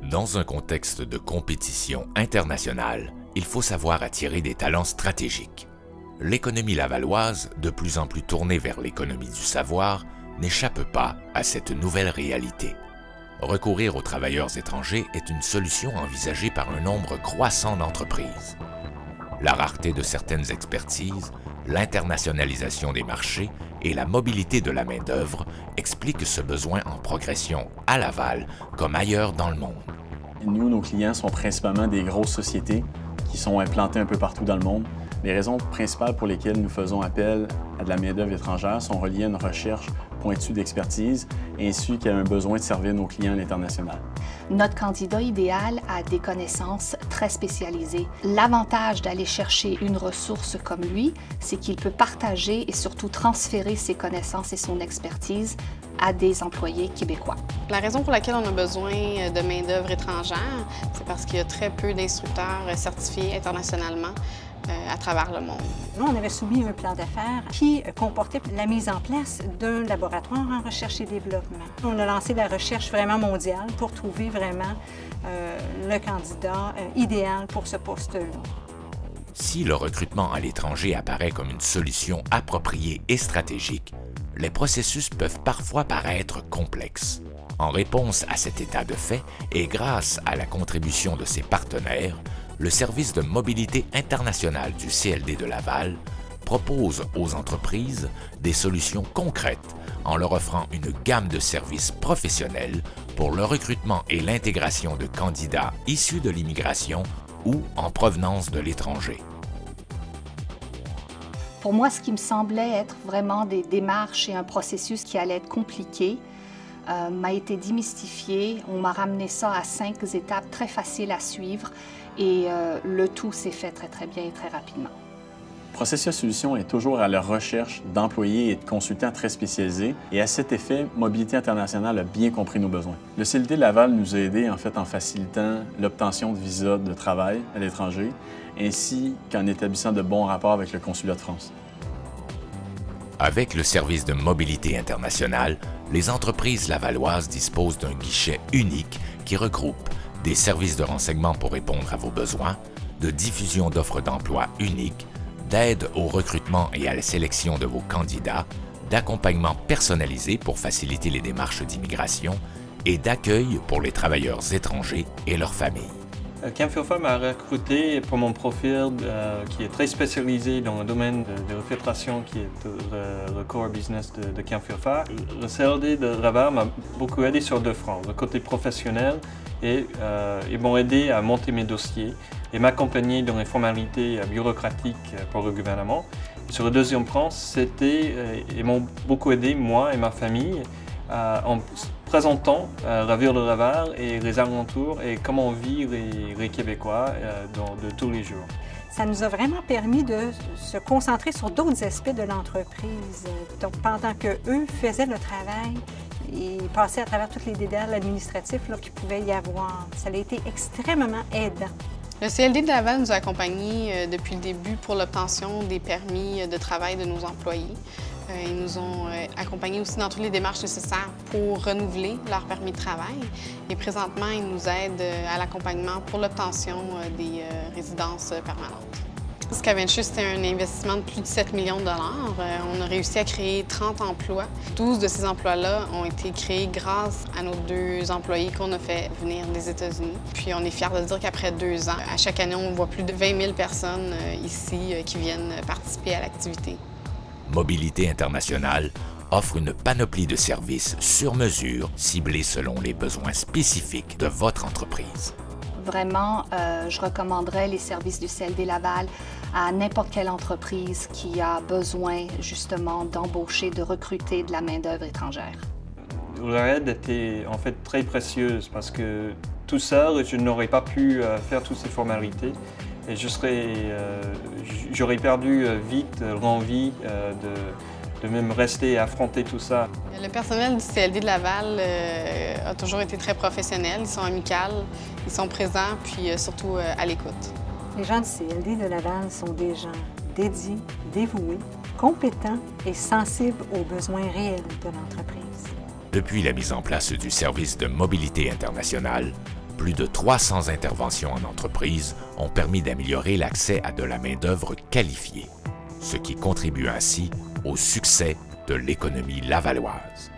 Dans un contexte de compétition internationale, il faut savoir attirer des talents stratégiques. L'économie lavalloise, de plus en plus tournée vers l'économie du savoir, n'échappe pas à cette nouvelle réalité. Recourir aux travailleurs étrangers est une solution envisagée par un nombre croissant d'entreprises. La rareté de certaines expertises, l'internationalisation des marchés et la mobilité de la main-d'œuvre expliquent ce besoin en progression à Laval comme ailleurs dans le monde. Nous, nos clients sont principalement des grosses sociétés qui sont implantées un peu partout dans le monde. Les raisons principales pour lesquelles nous faisons appel à de la main-d'œuvre étrangère sont reliées à une recherche pointue d'expertise ainsi qu'à un besoin de servir nos clients à l'international. Notre candidat idéal a des connaissances très spécialisées. L'avantage d'aller chercher une ressource comme lui, c'est qu'il peut partager et surtout transférer ses connaissances et son expertise à des employés québécois. La raison pour laquelle on a besoin de main-d'œuvre étrangère, c'est parce qu'il y a très peu d'instructeurs certifiés internationalement à travers le monde. Nous, on avait soumis un plan d'affaires qui comportait la mise en place d'un laboratoire en recherche et développement. On a lancé la recherche vraiment mondiale pour trouver vraiment le candidat idéal pour ce poste-là. Si le recrutement à l'étranger apparaît comme une solution appropriée et stratégique, les processus peuvent parfois paraître complexes. En réponse à cet état de fait et grâce à la contribution de ses partenaires, le service de mobilité internationale du CLD de Laval propose aux entreprises des solutions concrètes en leur offrant une gamme de services professionnels pour le recrutement et l'intégration de candidats issus de l'immigration ou en provenance de l'étranger. Pour moi, ce qui me semblait être vraiment des démarches et un processus qui allait être compliqué m'a été démystifié. On m'a ramené ça à 5 étapes très faciles à suivre et le tout s'est fait très bien et très rapidement. Processus Solutions est toujours à la recherche d'employés et de consultants très spécialisés et à cet effet, Mobilité Internationale a bien compris nos besoins. Le CLD Laval nous a aidés en facilitant l'obtention de visas de travail à l'étranger ainsi qu'en établissant de bons rapports avec le Consulat de France. Avec le service de mobilité internationale, les entreprises lavalloises disposent d'un guichet unique qui regroupe des services de renseignement pour répondre à vos besoins, de diffusion d'offres d'emploi uniques, d'aide au recrutement et à la sélection de vos candidats, d'accompagnement personnalisé pour faciliter les démarches d'immigration et d'accueil pour les travailleurs étrangers et leurs familles. Camfilfa m'a recruté pour mon profil qui est très spécialisé dans le domaine de filtration qui est le core business de Camfilfa. Le CLD de Laval m'a beaucoup aidé sur 2 fronts, le côté professionnel et ils m'ont aidé à monter mes dossiers et m'accompagner dans les formalités bureaucratiques pour le gouvernement. Et sur le deuxième front, ils m'ont beaucoup aidé, moi et ma famille, en présentant la ville de Laval et les alentours et comment vivent les Québécois de tous les jours. Ça nous a vraiment permis de se concentrer sur d'autres aspects de l'entreprise. Donc, pendant qu'eux faisaient le travail, ils passaient à travers tous les dédales administratifs qu'il pouvait y avoir. Ça a été extrêmement aidant. Le CLD de Laval nous a accompagnés depuis le début pour l'obtention des permis de travail de nos employés. Ils nous ont accompagnés aussi dans toutes les démarches nécessaires pour renouveler leur permis de travail. Et présentement, ils nous aident à l'accompagnement pour l'obtention des résidences permanentes. Scaventure, c'était un investissement de plus de 7 millions de dollars. On a réussi à créer 30 emplois. 12 de ces emplois-là ont été créés grâce à nos 2 employés qu'on a fait venir des États-Unis. Puis on est fiers de dire qu'après 2 ans, à chaque année, on voit plus de 20 000 personnes ici qui viennent participer à l'activité. Mobilité Internationale offre une panoplie de services sur mesure ciblés selon les besoins spécifiques de votre entreprise. Vraiment, je recommanderais les services du CLD Laval à n'importe quelle entreprise qui a besoin justement d'embaucher, de recruter de la main-d'œuvre étrangère. Leur aide était en fait très précieuse parce que tout seul, je n'aurais pas pu faire toutes ces formalités. Et j'aurais perdu vite l'envie de même rester et affronter tout ça. Le personnel du CLD de Laval a toujours été très professionnel. Ils sont amicaux, ils sont présents, puis surtout à l'écoute. Les gens du CLD de Laval sont des gens dédiés, dévoués, compétents et sensibles aux besoins réels de l'entreprise. Depuis la mise en place du service de mobilité internationale, Plus de 300 interventions en entreprise ont permis d'améliorer l'accès à de la main-d'œuvre qualifiée, ce qui contribue ainsi au succès de l'économie lavalloise.